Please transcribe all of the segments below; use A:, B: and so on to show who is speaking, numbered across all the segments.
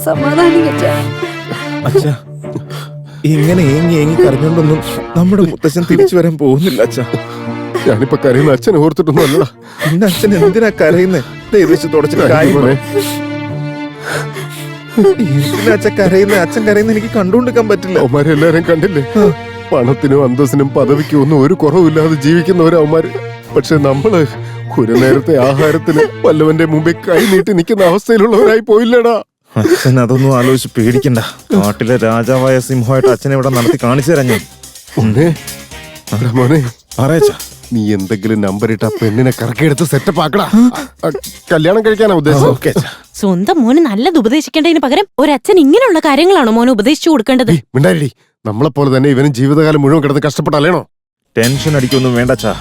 A: സമാധാനിക്കച്ചാ.
B: അച്ഛാ, ഇങ്ങനെ ഏങ്ങി കരഞ്ഞോണ്ടൊന്നും നമ്മുടെ മുത്തച്ഛൻ തിരിച്ചു വരാൻ പോകുന്നില്ല അച്ഛാ.
C: ഞാനിപ്പോ കരയുന്ന അച്ഛനെ ഓർത്തിട്ടൊന്നും അല്ലടാ.
B: പിന്നെ അച്ഛൻ എന്തിനാ കരയുന്നേ? ദയവേച്ച് തുടച്ചിട്ട് കാര്യം പറ. എന്തിനാ അച്ഛൻ കരയുന്നേ? അച്ഛൻ കരയുന്ന എനിക്ക് കണ്ടുകൊണ്ടിരിക്കാൻ പറ്റില്ല.
C: അവന്മാരെല്ലാരും കണ്ടില്ലേ? പണത്തിനും അന്തസ്സിനും പദവിക്കും ഒന്നും ഒരു കുറവില്ലാതെ ജീവിക്കുന്നവരാ അവന്മാര്. പക്ഷെ നമ്മള് ഒരു നേരത്തെ ആഹാരത്തിന് വല്ലവന്റെ മുമ്പിൽ കൈ നീട്ടി നിൽക്കുന്ന അവസ്ഥയിലുള്ളവരായി പോയില്ലടാ.
B: അച്ഛൻ അതൊന്നും ആലോചിച്ച് പേടിക്കണ്ട. നാട്ടിലെ രാജാവായ സിംഹമായിട്ട് അച്ഛനെ ഇവിടെ നടത്തി കാണിച്ചു തരാം ഞാൻ.
C: മോനെ
B: പറയച്ചാ,
C: നീ എന്തെങ്കിലും നമ്പർ ഇട്ട് ആ പെണ്ണിനെ കറക്കിയെടുത്ത് സെറ്റപ്പ് ആക്കടാ. കല്യാണം കഴിക്കാനാ ഉദ്ദേശം.
B: ഓക്കേ അച്ഛാ.
D: സ്വന്തം മോന് നല്ലത് ഉപദേശിക്കേണ്ടതിന് പകരം ഒരച്ഛൻ ഇങ്ങനെയുള്ള കാര്യങ്ങളാണോ മോനെ ഉപദേശിച്ചു കൊടുക്കേണ്ടത്?
C: മിണ്ടായി. നമ്മളെ പോലെ തന്നെ ഇവനും ജീവിതകാലം മുഴുവൻ കിടന്ന് കഷ്ടപ്പെട്ടല്ലേണോ?
B: ടെൻഷൻ അടിക്കൊന്നും വേണ്ടച്ചാ.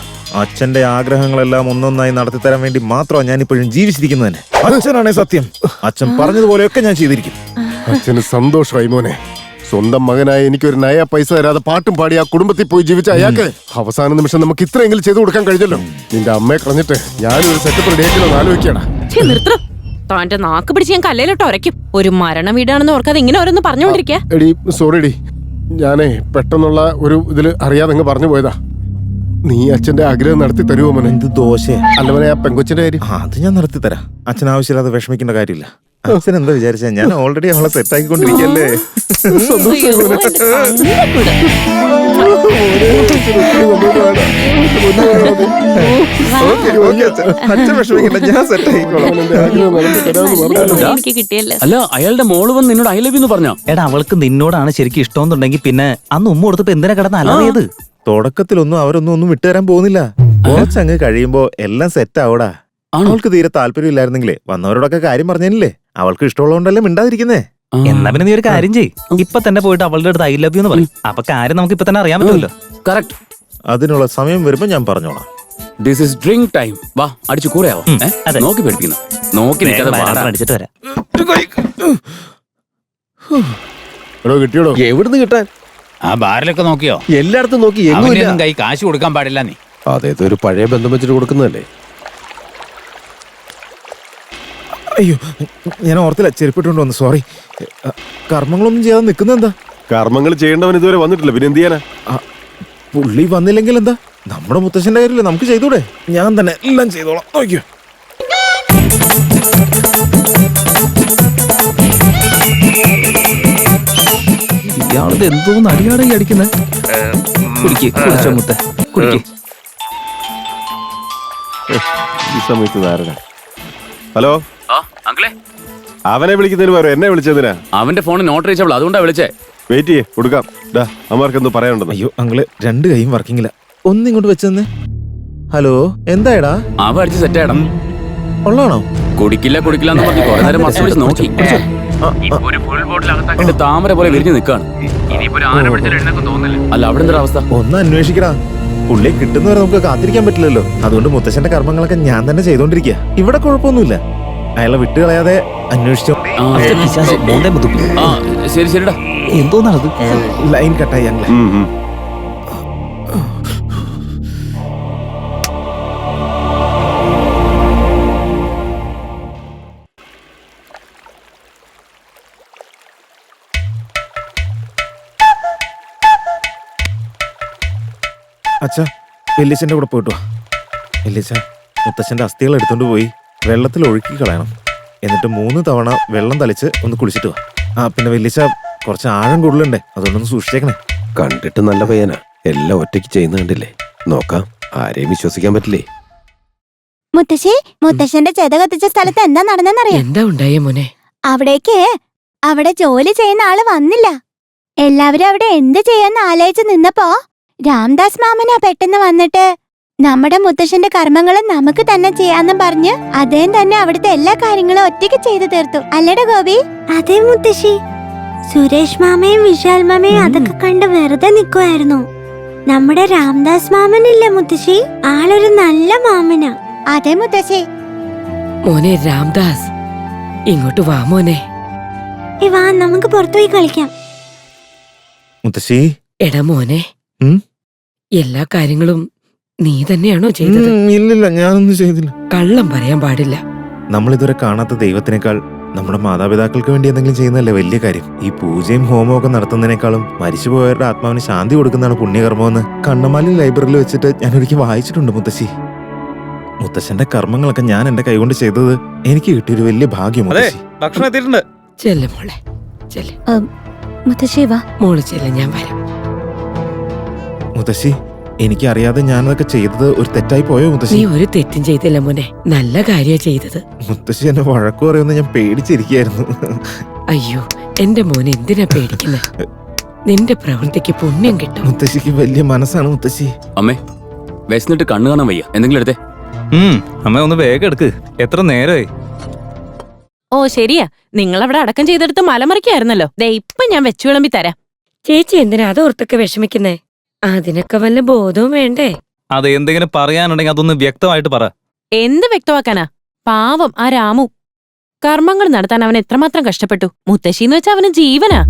B: അച്ഛന്റെ ആഗ്രഹങ്ങളെല്ലാം ഒന്നൊന്നായി നടത്തിത്തരാൻ വേണ്ടി മാത്രമാണ് ഞാൻ ഇപ്പോഴും ജീവിച്ചിരിക്കുന്നത് തന്നെ. അച്ഛനാണേ സത്യം. അച്ഛൻ പറഞ്ഞതുപോലെയൊക്കെ ഞാൻ ചെയ്തിരിക്കും.
C: അച്ഛന് സന്തോഷമായി മോനെ. സ്വന്തം മകനായ എനിക്കൊരു നയ പൈസ തരാതെ പാട്ടും പാടി ആ കുടുംബത്തിൽ പോയി ജീവിച്ച അയാൾക്ക് അവസാന നിമിഷം നമുക്ക് ഇത്രയെങ്കിലും ചെയ്തു കൊടുക്കാൻ കഴിഞ്ഞല്ലോ. നിന്റെ അമ്മയെ കളഞ്ഞിട്ട് ഞാനൊരു സെറ്റപ്പ് റെഡിയാക്കിയോ ആലോചിക്കണ.
D: നിർത്തണം. താന്റെ നാക്ക് പിടിച്ച് ഞാൻ കല്ലിലിട്ട് ഉരയ്ക്കും. ഒരു മരണ വീടാണെന്ന് ഓർക്കാതെ ഇങ്ങനെ ഓരോന്ന് പറഞ്ഞുകൊണ്ടിരിക്കാ.
C: എടി സോറിടി, ഞാനേ പെട്ടെന്നുള്ള ഒരു ഇതില് അറിയാതെ പറഞ്ഞു പോയതാ. നീ അച്ഛന്റെ ആഗ്രഹം നടത്തി തരുമോ മോനെ?
B: എന്ത് ദോശ
C: അല്ല മോനെ, ആ പെങ്കൊച്ചിന്റെ കാര്യം
B: അത് ഞാൻ നടത്തി തരാം. അച്ഛൻ ആവശ്യമില്ലാതെ വിഷമിക്കേണ്ട കാര്യമില്ല. അച്ഛൻ എന്താ വിചാരിച്ച ഞാൻ ഓൾറെഡി അവളെ സെറ്റാക്കിക്കൊണ്ടിരിക്കല്ലേ. അച്ഛൻ വിഷമിക്കണ്ട, ഞാൻ സെറ്റാക്കിക്കോളാം.
D: എനിക്ക് കിട്ടിയല്ലേ.
E: അല്ല, അയാളുടെ മോള് വന്ന് നിന്നോട് ഐ ലവ് യു എന്ന് പറഞ്ഞോ?
F: എടാ, അവൾക്ക് നിന്നോടാണ് ശരിക്കും ഇഷ്ടമെന്നുണ്ടെങ്കിൽ പിന്നെ അന്ന് ഉമ്മ കൊടുത്തപ്പോ എന്തിനാ കിടന്ന് അലറിയത്?
B: തുടക്കത്തിലൊന്നും അവരൊന്നും വിട്ടുതരാൻ പോകുന്നില്ല. കുറച്ചങ്ങ് കഴിയുമ്പോ എല്ലാം സെറ്റ് ആവൂടാ. അവൾക്ക് തീരെ താല്പര്യം ഇല്ലായിരുന്നെങ്കിലേ വന്നവരോടൊക്കെ കാര്യം പറഞ്ഞില്ലേ. അവൾക്ക് ഇഷ്ടമുള്ളതുകൊണ്ടല്ലേ മിണ്ടാതിരിക്കുന്നേ.
F: എന്നാ പിന്നെ നീ ഒരു കാര്യം ചെയ്യ്, ഇപ്പൊ തന്നെ പോയിട്ട് അവളുടെ അടുത്ത് ഐ ലവ് യു എന്ന് പറയും. അപ്പൊ കാര്യം നമുക്ക് ഇപ്പൊ തന്നെ അറിയാൻ പറ്റുമല്ലോ.
E: കറക്റ്റ്.
B: അതിനുള്ള സമയം വരുമ്പോ ഞാൻ പറഞ്ഞോളാം.
E: This is drink time. വാ, അടിച്ചു കൂടെയാവോ?
F: അതെ.
E: നോക്കി പേടിക്കുന്നു. നോക്കി നിൽക്കാതെ വാടാ.
F: അടിച്ചിട്ട് വരാം.
C: എടോ കിട്ടിയോടോ?
G: എവിടുന്ന് കിട്ടാൻ?
H: ആ ബാറിലൊക്കെ നോക്കിയോ?
G: എല്ലായിടത്തും നോക്കി,
H: അവനൊന്നും കൈ കാശ് കൊടുക്കാൻ പാടില്ല നീ.
G: അതേത് ഒരു പഴയ ബന്ധം വെച്ചിട്ട് കൊടുക്കുന്നതല്ലേ.
B: അയ്യോ, ഞാൻ ഓർത്തില്ല, ചെരുപ്പിട്ടുകൊണ്ട് വന്നു. സോറി. കർമ്മങ്ങളൊന്നും ചെയ്യാതെ നിൽക്കുന്ന എന്താ?
C: കർമ്മങ്ങൾ ചെയ്യേണ്ടവൻ ഇതുവരെ വന്നിട്ടില്ല, പിന്നെ എന്ത് ചെയ്യാനാ?
B: പുള്ളി വന്നില്ലെങ്കിൽ എന്താ? നമ്മുടെ മുത്തശ്ശന്റെ കാര്യമില്ലേ, നമുക്ക് ചെയ്തൂടെ? ഞാൻ തന്നെ എല്ലാം ചെയ്തോളാം. നോക്കിയോ.
F: ഇയാളത് എന്തോന്ന് അടിയാടായി അടിക്കുന്നത്? കുടിച്ചോ മുത്ത, കുടിക്ക്.
C: ഈ സമയത്ത് ധാരണ. ഹലോ,
E: അങ്കിളെ,
C: അവനെ വിളിക്കുന്നതിന് പകരം എന്നെ വിളിച്ചതിനാ?
E: അവന്റെ ഫോൺ നോട്ട് റീച്ചബിൾ, അതുകൊണ്ടാ വിളിച്ചേ.
C: വെയിറ്റ് ചെയ്യേ, കൊടുക്കാം. അമ്മമാർക്ക് എന്തോ പറയാനുണ്ടെന്ന്.
B: അയ്യോ അങ്ങള്, രണ്ട് കൈയും വർക്കിങ്ങില്ല. ഒന്നിങ്ങോട്ട് വെച്ചെന്ന്. ഹലോ, എന്തായടാ?
E: അവ അടിച്ച് സെറ്റ് ആയിടാം.
B: ഉള്ളാണോ?
E: കുടിക്കില്ല എന്ന് പറഞ്ഞ് കുറെ നേരം മറച്ചു പിടിച്ച് നോക്കി. ഒരു ഫുൾ ബോട്ടിൽ അകത്താക്കിട്ട് താമര പോലെ വിരിഞ്ഞു നിൽക്കാണ്. അല്ല, അവിടെ എന്തൊരു അവസ്ഥ?
B: ഒന്ന് അന്വേഷിക്കടാ. പുള്ളിയെ കിട്ടുന്നവരെ നമുക്ക് കാത്തിരിക്കാൻ പറ്റില്ലല്ലോ. അതുകൊണ്ട് മുത്തശ്ശന്റെ കർമ്മങ്ങളൊക്കെ ഞാൻ തന്നെ ചെയ്തോണ്ടിരിക്കുക. ഇവിടെ കുഴപ്പമൊന്നുമില്ല. അയാളെ വിട്ടുകളയാതെ അന്വേഷിച്ചോ.
E: ശരി ശരിടാ.
F: എന്തോന്നാണത്?
B: ലൈൻ കട്ടായി ഞങ്ങളെ. അച്ഛാ, വല്യച്ഛൻ്റെ കൂടെ പോയിട്ട് വാ. വല്യച്ഛ, മുത്തച്ഛൻ്റെ അസ്ഥികൾ എടുത്തോണ്ട് പോയി വെള്ളത്തിൽ ഒഴുക്കി കളയണം. എന്നിട്ട് 3 തവണ വെള്ളം തളിച്ച് ഒന്ന് കുളിച്ചിട്ട് വാ. പിന്നെ വല്യച്ഛ, കുറച്ച് ആഴം കൂടുതലുണ്ടേ, അതുകൊണ്ടൊന്ന് സൂക്ഷിച്ചേക്കണേ.
G: കണ്ടിട്ട് നല്ല പയ്യനാ, എല്ലാം ഒറ്റയ്ക്ക് ചെയ്യുന്ന കണ്ടില്ലേ. നോക്കാം, ആരെയും വിശ്വസിക്കാൻ പറ്റില്ലേ.
I: മുത്തശ്ശന്റെ ചെത കത്തിച്ച സ്ഥലത്ത് എന്താ നടന്നെന്നറിയാം?
A: എന്താ ഉണ്ടായേ മോനെ?
I: അവിടെ ജോലി ചെയ്യുന്ന ആള് വന്നില്ല. എല്ലാവരും അവിടെ എന്ത് ചെയ്യാന്ന് ആലോചിച്ച് നിന്നപ്പോ രാംദാസ് മാമനാ പെട്ടെന്ന് വന്നിട്ട് നമ്മുടെ മുത്തശ്ശന്റെ കർമ്മങ്ങൾ നമുക്ക് തന്നെ ചെയ്യാന്നും പറഞ്ഞ് അദ്ദേഹം തന്നെ അവിടുത്തെ എല്ലാ കാര്യങ്ങളും ഒറ്റയ്ക്ക് ചെയ്തു തീർത്തു. അല്ലട ഗോപി?
J: അതെ മുത്തശ്ശി, സുരേഷ് മാമയും വിശാൽ മാമയും അതൊക്കെ കണ്ട് വെറുതെ നിൽക്കുമായിരുന്നു. നമ്മുടെ രാംദാസ് മാമനില്ലേ മുത്തശ്ശി, ആളൊരു നല്ല മാമനാ.
I: അതെ മുത്തശ്ശി.
A: മോനെ രാംദാസ്, ഇങ്ങോട്ട് വാ മോനെ.
J: വാ, നമുക്ക് പുറത്തുപോയി കളിക്കാം.
B: മുത്തശ്ശി.
A: എടാ മോനെ, എല്ലാ കാര്യങ്ങളും നീ തന്നെയാണോ ചെയ്തത്?
B: ഇല്ലില്ല, ഞാനൊന്നും ചെയ്തില്ല.
A: കള്ളം പറയാൻ പാടില്ല.
B: നമ്മളിതുവരെ കാണാത്ത ദൈവത്തിനേക്കാൾ നമ്മുടെ മാതാപിതാക്കൾക്ക് വേണ്ടി എന്തെങ്കിലും ചെയ്യുന്നതല്ലേ വലിയ കാര്യം. ഈ പൂജയും ഹോമവും ഒക്കെ നടത്തുന്നതിനേക്കാളും മരിച്ചുപോയവരുടെ ആത്മാവിന് ശാന്തി കൊടുക്കുന്നതാണ് പുണ്യകർമ്മമെന്ന് കണ്ണമാലി ലൈബ്രറിയിൽ വെച്ചിട്ട് ഞാൻ ഒരിക്കൽ വായിച്ചിട്ടുണ്ട് മുത്തശ്ശി. മുത്തശ്ശന്റെ കർമ്മങ്ങളൊക്കെ ഞാൻ എന്റെ കൈകൊണ്ട് ചെയ്തത് എനിക്ക് കിട്ടിയൊരു വലിയ ഭാഗ്യം മുത്തശ്ശി.
F: ഭക്ഷണം എത്തിയിട്ടുണ്ട്.
A: ചെല്ല് മോളെ ചെല്ല്.
I: മുത്തശ്ശി വാ.
A: മോള് ചെല്ല്, ഞാൻ വരാം.
B: മുത്തശ്ശി, എനിക്കറിയാതെ ഞാനതൊക്കെ ചെയ്തത് ഒരു തെറ്റായി പോയോ
A: നീ
B: മുത്തശ്ശി?
A: ഒരു തെറ്റും ചെയ്തില്ല മോനെ, നല്ല കാര്യ ചെയ്തത്.
B: മുത്തശ്ശി എന്നെ വഴക്കു പറയുമെന്ന് ഞാൻ പേടിച്ചിരിക്കുകയായിരുന്നു.
A: അയ്യോ എന്റെ മോനെ എന്തിനാ പേടിക്കുന്നത്? നിന്റെ പ്രവൃത്തിക്ക് പുണ്യം കിട്ടും.
B: മുത്തശ്ശിക്ക് വലിയ മനസ്സാണ് മുത്തശ്ശി.
E: അമ്മേ വിശന്നിട്ട് കണ്ണു കാണാൻ വയ്യ, എന്തെങ്കിലും എടുത്തേ.
F: അമ്മ ഒന്ന് വേഗം എടുക്ക്. എത്ര നേരമായി?
D: ഓ ശരിയാ, നിങ്ങളവിടെ അടക്കം ചെയ്തെടുത്ത് മലമറിക്കായിരുന്നല്ലോ. ദേ ഇപ്പൊ ഞാൻ വെച്ചു വിളമ്പി തരാം.
A: ചേച്ചി എന്തിനാ അതോർത്തൊക്കെ വിഷമിക്കുന്നേ? അതിനൊക്കെ വല്ല ബോധവും വേണ്ടേ?
F: അത് എന്തെങ്കിലും പറയാനുണ്ടെങ്കിൽ അതൊന്ന് വ്യക്തമായിട്ട് പറ.
D: എന്ത് വ്യക്തമാക്കാനാ? പാവം ആ രാമു. കർമ്മങ്ങൾ നടത്താൻ അവൻ എത്രമാത്രം കഷ്ടപ്പെട്ടു. മുത്തശ്ശിന്ന് വെച്ചാ അവന് ജീവനാ.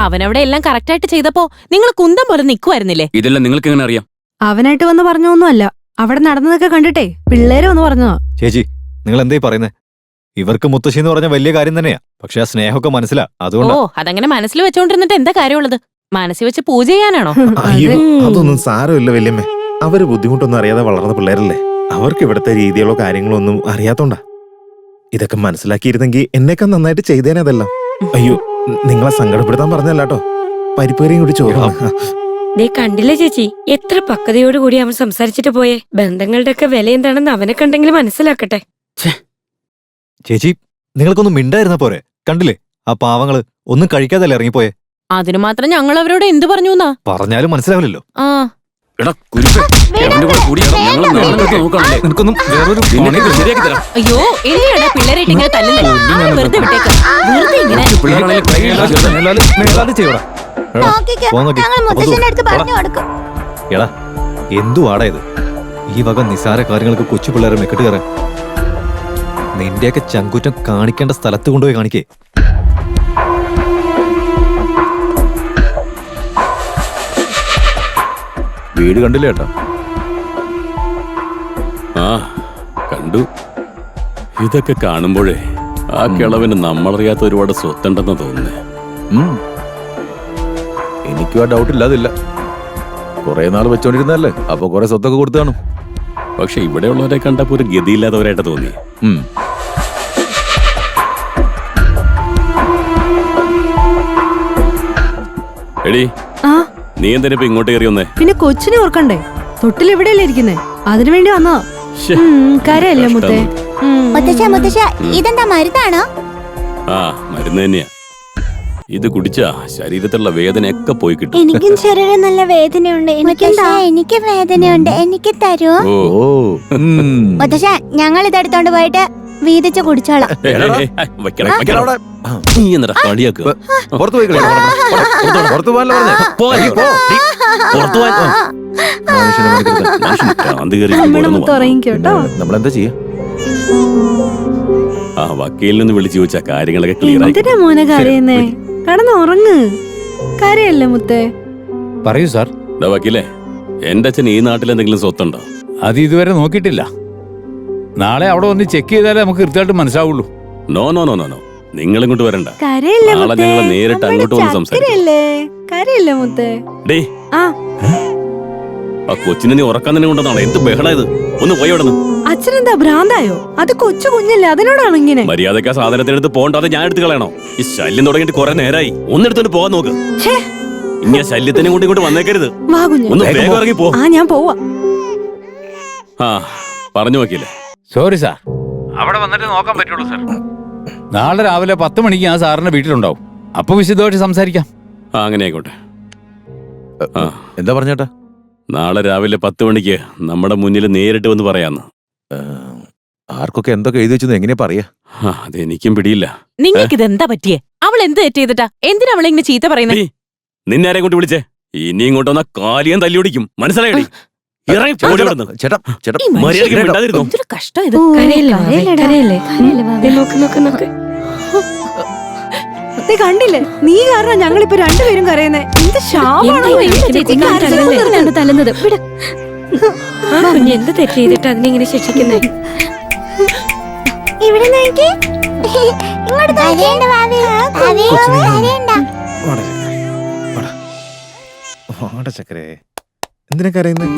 D: അവനവിടെ എല്ലാം കറക്റ്റായിട്ട് ചെയ്തപ്പോ നിങ്ങൾ കുന്തം പോലെ നിൽക്കുമായിരുന്നില്ലേ?
E: ഇതെല്ലാം നിങ്ങൾക്ക് എങ്ങനെ അറിയാം?
J: അവനായിട്ട് വന്ന് പറഞ്ഞൊന്നുമല്ല, അവിടെ നടന്നതൊക്കെ കണ്ടിട്ടേ പിള്ളേരെ ഒന്ന് പറഞ്ഞതാ.
K: ചേച്ചി, നിങ്ങൾ എന്തായി പറയുന്നത്? ഇവർക്ക് മുത്തശ്ശി എന്ന് പറഞ്ഞ വലിയ കാര്യം തന്നെയാ. പക്ഷെ ആ സ്നേഹമൊക്കെ മനസ്സിലാ. അതുകൊണ്ട്
D: ഓ അതങ്ങനെ മനസ്സിൽ വെച്ചോണ്ടിരുന്നിട്ട് എന്താ കാര്യമുള്ളത്? മനസ്സിൽ വെച്ച് പൂജ ചെയ്യാനാണോ?
B: അയ്യോ, അതൊന്നും സാരമില്ല വല്യമ്മേ. അവര് ബുദ്ധിമുട്ടൊന്നും അറിയാതെ വളർന്ന പിള്ളേരല്ലേ. അവർക്ക് ഇവിടുത്തെ രീതികളോ കാര്യങ്ങളോ ഒന്നും അറിയാത്തോണ്ടാ. ഇതൊക്കെ മനസ്സിലാക്കിയിരുന്നെങ്കിൽ എന്നേക്കാൾ നന്നായിട്ട് ചെയ്തേനെ അതെല്ലാം. അയ്യോ, നിങ്ങളെ സങ്കടപ്പെടുത്താൻ പറഞ്ഞല്ലാട്ടോ. പരിപ്പേറിയും കൂടി ചോദിക്കണം.
A: ദേ കണ്ടില്ലേ ചേച്ചി, എത്ര പക്വതയോടുകൂടി അവൻ സംസാരിച്ചിട്ട് പോയേ. ബന്ധങ്ങളുടെ ഒക്കെ വില എന്താണെന്ന് അവനെ കണ്ടെങ്കിലും മനസ്സിലാക്കട്ടെ.
K: ചേച്ചി, നിങ്ങൾക്കൊന്നും മിണ്ടായിരുന്ന പോരെ? കണ്ടില്ലേ ആ പാവങ്ങള് ഒന്നും കഴിക്കാതല്ലേ ഇറങ്ങിപ്പോയെ.
D: അതിനു മാത്രം ഞങ്ങൾ അവരോട് എന്തു പറഞ്ഞു എന്നാ?
K: പറഞ്ഞാലും മനസ്സിലാവില്ലല്ലോ.
D: ആ
E: എടാ കുരുപ്പേ, അവന്റെ കൂടെ കൂടി ഞങ്ങൾ നാളെ നോക്കാണല്ലേ.
K: നിനക്കൊന്നും വേറൊരു
E: നിന്നെ ശരിയാക്കി തരാം.
D: അയ്യോ എന്തിനാടാ പിള്ളേരായിട്ട് ഇങ്ങനെ തല്ലുന്നേ? വെറുതെ വിട്ടേക്കാം. വെറുതെ ഇങ്ങനെ
E: പിള്ളേരാണെങ്കിൽ കൈ
K: ചെയ്യടാ.
I: ഞങ്ങൾ മുത്തശ്ശന്റെ അടുത്ത് പറഞ്ഞു കൊടുക്കും.
K: എടാ, എന്തുവാടാ ഇത്? ഈ വക നിസാര കാര്യങ്ങൾക്ക് കൊച്ചു പിള്ളേരെ മെക്കിട്ട് കയറാൻ. നിന്റെയൊക്കെ ചങ്കുറ്റം കാണിക്കേണ്ട സ്ഥലത്ത് കൊണ്ടുപോയി കാണിക്കേ.
G: വീട് കണ്ടില്ല ഏട്ടാ?
E: ആ കണ്ടു. ഇതൊക്കെ കാണുമ്പോഴേ ആ കിളവിന് നമ്മളറിയാത്ത ഒരുപാട് സ്വത്തുണ്ടെന്ന് തോന്നുന്നേ.
G: എനിക്കും ആ ഡൗട്ട് ഇല്ലാതില്ല. കുറെ നാൾ വെച്ചോണ്ടിരുന്നല്ലേ, അപ്പൊ കുറെ സ്വത്തൊക്കെ കൊടുത്തു കാണും.
E: പക്ഷെ ഇവിടെയുള്ളവരെ കണ്ടപ്പോ ഒരു ഗതിയില്ലാത്തവരായിട്ട് തോന്നി. എടി, നീ എന്തിനാ ഇപ്പൊ ഇങ്ങോട്ട് കയറി വന്നേ?
J: പിന്നെ കൊച്ചിനെ ഓർക്കണ്ടേ? തൊട്ടിൽ എവിടെയല്ലേ ഇരിക്കുന്നേ? അതിനു വേണ്ടി വന്നോ? കരയല്ലേ മുത്തേ?
I: മുത്തശ്ശ ഇതെന്താ മരുന്നാണോ?
E: ആ മരുന്ന് തന്നെയാ. ഇത് കുടിച്ചാ ശരീരത്തിലുള്ള വേദനയൊക്കെ പോയി കിട്ടും.
J: എനിക്കും ശരീരം നല്ല വേദനയുണ്ട്.
I: എനിക്ക് വേദനയുണ്ട്, എനിക്ക് തരുമോ?
E: ഓ
I: മുത്തശ്ശ, ഞങ്ങൾ ഇതെടുത്തോണ്ട് പോയിട്ട് വീതിച്ച് കുടിച്ചോളാം.
E: നീ എന്നടാ കളിയാക്കുക?
G: പുറത്തു പോയി പുറത്തു പോകാനല്ലോ നമ്മളെന്താ ചെയ്യാ?
E: ആ വക്കീലിൽ നിന്ന് വിളിച്ചു ചോദിച്ചാ കാര്യങ്ങളൊക്കെ ക്ലിയർ ആയി.
J: എന്തിനാ മോനെ കരയുന്നേ? കടന്നുറങ്ങ്. കരയല്ലേ മുത്തേ?
H: പറയൂ സാർ.
E: വക്കീലേ, എന്റെ അച്ഛൻ ഈ നാട്ടിൽ എന്തെങ്കിലും സ്വത്തുണ്ടോ?
H: അത് ഇതുവരെ നോക്കിയിട്ടില്ല. നാളെ അവിടെ ഒന്ന് ചെക്ക് ചെയ്താലേ നമുക്ക് കൃത്യമായിട്ട് മനസ്സിലാവുള്ളൂ.
E: No no no no no, നിങ്ങൾ ഇങ്ങോട്ട് വരണ്ട.
J: കരയല്ലേ
E: നാളെ ഞങ്ങൾ നേരിട്ട് അങ്ങോട്ട് വന്ന് സംസാരിക്കാം.
J: കരയല്ലേ മുത്തേ?
E: ഡേ, ആ കൊച്ചിനെ നീ ഉറക്കാൻ തന്നെ കൊണ്ടെന്നാണ്. എന്ത് ബഹളായത്? ഒന്ന് പോയി അവിടെ.
J: അച്ഛനെന്താ ഭ്രാന്തായോ? അത് കൊച്ചു കുഞ്ഞല്ലേ, അതിനോടാണ് ഇങ്ങനെ.
E: മര്യാദക്ക് ആ സാധനത്തിനെടുത്ത് പോകണ്ട, അത് ഞാൻ എടുത്ത് കളയണോ? ഈ ശല്യം തുടങ്ങിയിട്ട് കുറെ നേരമായി. ഒന്നെടുത്തോണ്ട് പോകാൻ നോക്ക്. ഇനി ആ ശല്യത്തിനെ കൊണ്ട് ഇങ്ങോട്ട് വന്നേക്കരുത്. ഒന്ന് വേഗം ഇറങ്ങി പോ.
J: ഞാൻ പോവാ.
E: ആ പറഞ്ഞു നോക്കിയില്ലേ?
H: സോറി സാർ, അവിടെ വന്നിട്ട് നോക്കാൻ പറ്റുള്ളൂ സാർ. നാളെ രാവിലെ 10 മണിക്ക് ഞാൻ സാറിന്റെ വീട്ടിലുണ്ടാവും. അപ്പൊ വിശദമായിട്ട് സംസാരിക്കാം.
E: ആ അങ്ങനെ ആയിക്കോട്ടെ.
G: എന്താ പറഞ്ഞേട്ടാ?
E: നാളെ രാവിലെ 10 മണിക്ക് നമ്മുടെ മുന്നിൽ നേരിട്ട് വന്ന് പറയാന്ന്.
G: ആർക്കൊക്കെ എന്തൊക്കെ എഴുതി വെച്ചെന്ന് എങ്ങനെയാ പറയാ?
E: അതെനിക്കും പിടിയില്ല.
D: നിങ്ങൾക്ക് ഇതെന്താ പറ്റിയേ? അവൾ എന്ത് തെറ്റ് ചെയ്തിട്ടാ? എന്തിനാ അവളെ ഇങ്ങനെ ചീത്ത പറയുന്നത്?
E: നിന്നെ ആരെ കൊണ്ട് വിളിച്ചേ? ഇനി ഇങ്ങോട്ട് വന്ന കാലിയാൻ തല്ലി ഓടിക്കും. മനസ്സിലായി?
D: എന്തൊരു കഷ്ടം ഇത്.
J: കണ്ടില്ലേ? നീ കാരണം ഞങ്ങളിപ്പോ രണ്ടുപേരും കരയുന്നേ. എന്ത് ശാപാണോ
A: തല്ലുന്നത്? എന്ത് തെറ്റ് ചെയ്തിട്ട് അതിനെങ്ങനെ ശിക്ഷിക്കുന്നേ?
I: ഇവിടെ നോക്കി, കരയണ്ട വാവി. വാവി, കരയണ്ട.
B: വാടാ ചക്കരെ വാടാ. വാടാ ചക്കരെ എന്തിനാ കരയുന്നത്?